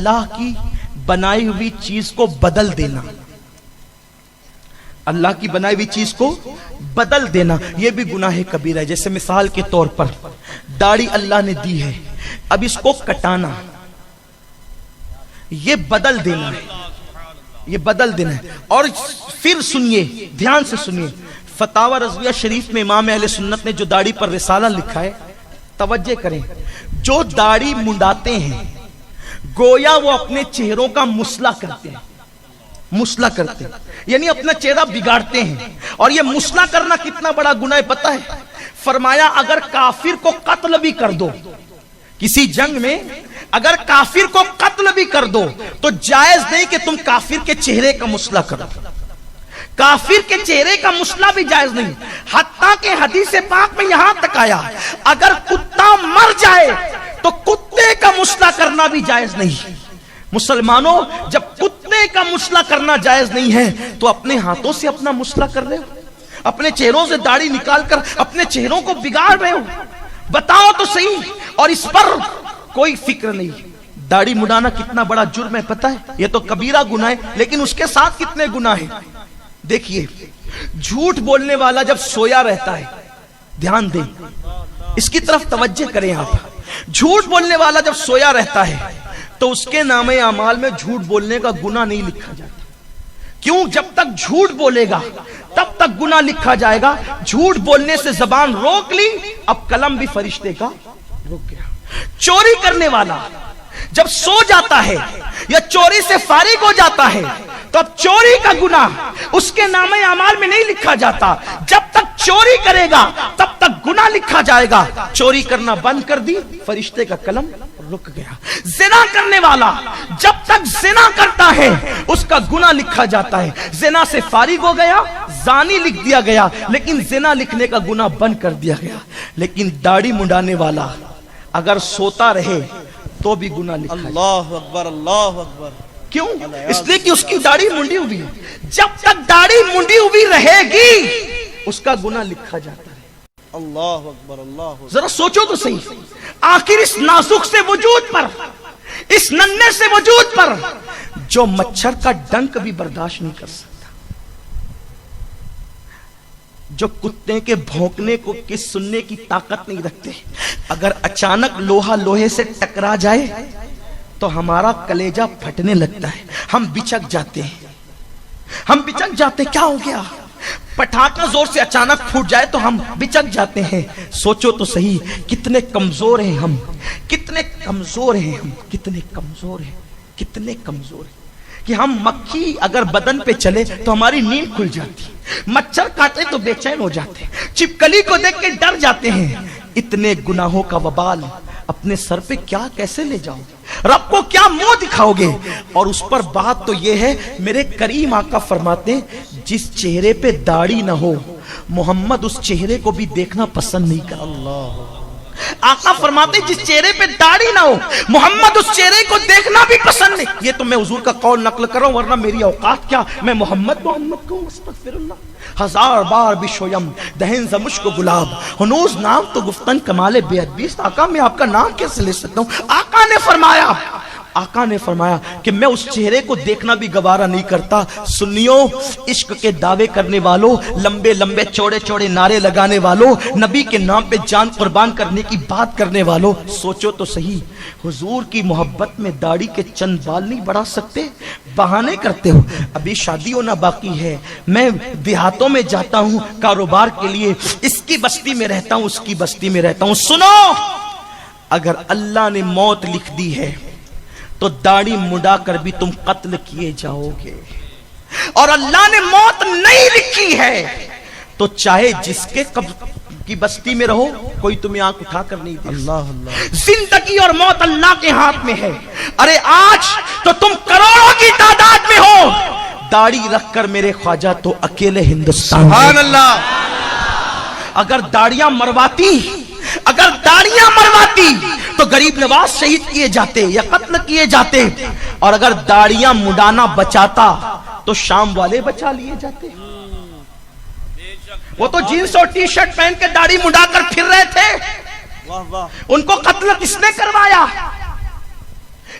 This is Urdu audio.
اللہ کی بنائی ہوئی چیز کو بدل دینا، اللہ کی بنائی ہوئی چیز کو بدل دینا یہ بھی گناہ کبیرہ ہے. جیسے مثال کے طور پر داڑھی اللہ نے دی ہے، اب اس کو کٹانا، یہ بدل دینا ہے، یہ بدل دینا ہے. اور پھر سنیے، دھیان سے سنیے، فتاوی رضویہ شریف میں امام اہل سنت نے جو داڑھی پر رسالہ لکھا ہے، توجہ کریں، جو داڑھی منڈاتے ہیں گویا وہ اپنے چہروں کا مصلح کرتے ہیں، مصلح کرتے ہیں یعنی اپنا چہرہ بگاڑتے ہیں. اور یہ مصلح کرنا کتنا بڑا گناہ ہے پتہ ہے؟ فرمایا اگر کافر کو قتل بھی کر دو، کسی جنگ میں اگر کافر کو قتل بھی کر دو تو جائز نہیں کہ تم کافر کے چہرے کا مصلح کرو، کافر کے چہرے کا مصلح بھی جائز نہیں. حتیٰ کہ حدیث پاک میں یہاں تک آیا اگر کتا مر جائے تو کتے کا مصلح کرنا بھی جائز نہیں. مسلمانوں جب کتے کا مصلح کرنا جائز نہیں ہے تو اپنے ہاتھوں سے اپنا مصلح کر رہے ہو، اپنے چہروں سے داڑھی نکال کر اپنے چہروں کو بگاڑ رہے ہو، بتاؤ تو صحیح. اور اس پر کوئی فکر نہیں. داڑھی مڈانا کتنا بڑا جرم ہے پتہ ہے؟ یہ تو کبیرہ گناہ ہے، لیکن اس کے ساتھ کتنے گناہ ہیں. دیکھیے، جھوٹ بولنے والا جب سویا رہتا ہے، دھیان دیں، اس کی طرف توجہ کریں آپ. جھوٹ بولنے والا جب سویا رہتا ہے تو اس کے نامے اعمال میں جھوٹ بولنے کا گناہ نہیں لکھا جاتا. کیوں؟ جب تک جھوٹ بولے گا تب تک گناہ لکھا جائے گا. جھوٹ بولنے سے زبان روک لی، اب قلم بھی فرشتے کا رک گیا. چوری کرنے والا جب سو جاتا ہے یا چوری سے فارغ ہو جاتا ہے تو اب چوری کا گناہ اس کے نامے اعمال میں نہیں لکھا جاتا. جب تک چوری کرے گا تب تک گناہ لکھا جائے گا. چوری کرنا بند کر دی، فرشتے کا قلم رک گیا. زنا کرنے والا جب تک زنا کرتا ہے اس کا گناہ لکھا جاتا ہے. زنا سے فارغ ہو گیا، زانی لکھ دیا گیا، لیکن زنا لکھنے کا گناہ بند کر دیا گیا. لیکن داڑھی منڈانے والا اگر سوتا رہے تو بھی گناہ لکھا جائے. اللہ اکبر، اللہ اکبر. کیوں؟ اس لیے کہ اس کی داڑھی منڈی ہوئی ہے. جب تک داڑھی منڈی ہوئی رہے گی اس کا گناہ لکھا جاتا ہے. اللہ اکبر، اللہ اکبر. ذرا سوچو تو صحیح، آخر اس نازک سے وجود پر، اس ننھے سے وجود پر جو مچھر کا ڈنک بھی برداشت نہیں کر سکتا، جو کتے کے بھونکنے کو کس سننے کی طاقت نہیں رکھتے، اگر اچانک لوہا لوہے سے ٹکرا جائے تو ہمارا کلیجہ پھٹنے لگتا ہے، ہم بچک جاتے ہیں، ہم بچک جاتے ہیں. کیا ہو گیا؟ پٹاخہ زور سے اچانک پھوٹ جائے تو ہم بچک جاتے ہیں. سوچو تو صحیح کتنے کمزور ہیں ہم، کتنے کمزور ہیں ہم، کتنے کمزور ہیں، کتنے کمزور ہیں کہ ہم مکھی اگر بدن پہ چلے تو ہماری نیند کھل جاتی، مچھر کاٹے تو بے چین ہو جاتے، چھپکلی کو دیکھ کے ڈر جاتے ہیں. اتنے گناہوں کا وبال اپنے سر پہ کیا کیسے لے جاؤ گے؟ رب کو کیا منہ دکھاؤ گے؟ اور اس پر بات تو یہ ہے، میرے کریم آقا فرماتے جس چہرے پہ داڑھی نہ ہو محمد اس چہرے کو بھی دیکھنا پسند نہیں کرتا. اللہ آقا فرماتے جس چہرے پہ داڑھی نہ ہو محمد اس چہرے کو دیکھنا بھی پسند نہیں. یہ تو میں حضور کا قول نقل کر رہا ہوں، ورنہ میری اوقات کیا، میں محمد کو استغفر اللہ. ہزار بار بشویم دہن ز مشک و گلاب ہنوز نام تو گفتن کمال بے ادبی. آقا میں آپ کا نام کیسے لے سکتا ہوں؟ آقا نے فرمایا کہ میں اس چہرے کو دیکھنا بھی گوارا نہیں کرتا. سنیو، عشق کے دعوے کرنے والوں، لمبے لمبے چوڑے چوڑے نعرے لگانے والوں، نبی کے نام پہ جان قربان کرنے کی بات کرنے والوں، سوچو تو صحیح، حضور کی محبت میں داڑھی کے چند بال نہیں بڑھا سکتے؟ بہانے کرتے ہو. ابھی شادی ہونا باقی ہے، میں دیہاتوں میں جاتا ہوں کاروبار کے لیے، اس کی بستی میں رہتا ہوں، اس کی بستی میں رہتا ہوں. سنو، اگر اللہ نے موت لکھ دی ہے تو داڑھی مڈا کر بھی تم قتل کیے جاؤ گے، اور اللہ نے موت نہیں لکھی ہے تو چاہے جس کے کی بستی میں رہو کوئی تمہیں آنکھ اٹھا کر نہیں دے. اللہ اللہ. زندگی اور موت اللہ کے ہاتھ میں ہے. ارے آج تو تم کروڑوں کی تعداد میں ہو، داڑھی رکھ کر میرے خواجہ تو اکیلے ہندوستان. سبحان اللہ. اگر داڑیاں مرواتی تو غریب نواز شہید کیے جاتے یا قتل کیے جاتے، اور اگر داڑیاں مڈانا بچاتا تو شام والے بچا لیے جاتے. وہ تو جینس اور ٹی شرٹ پہن کے داڑھی مڈا کر پھر رہے تھے، واہ واہ. ان کو قتل کس نے کروایا؟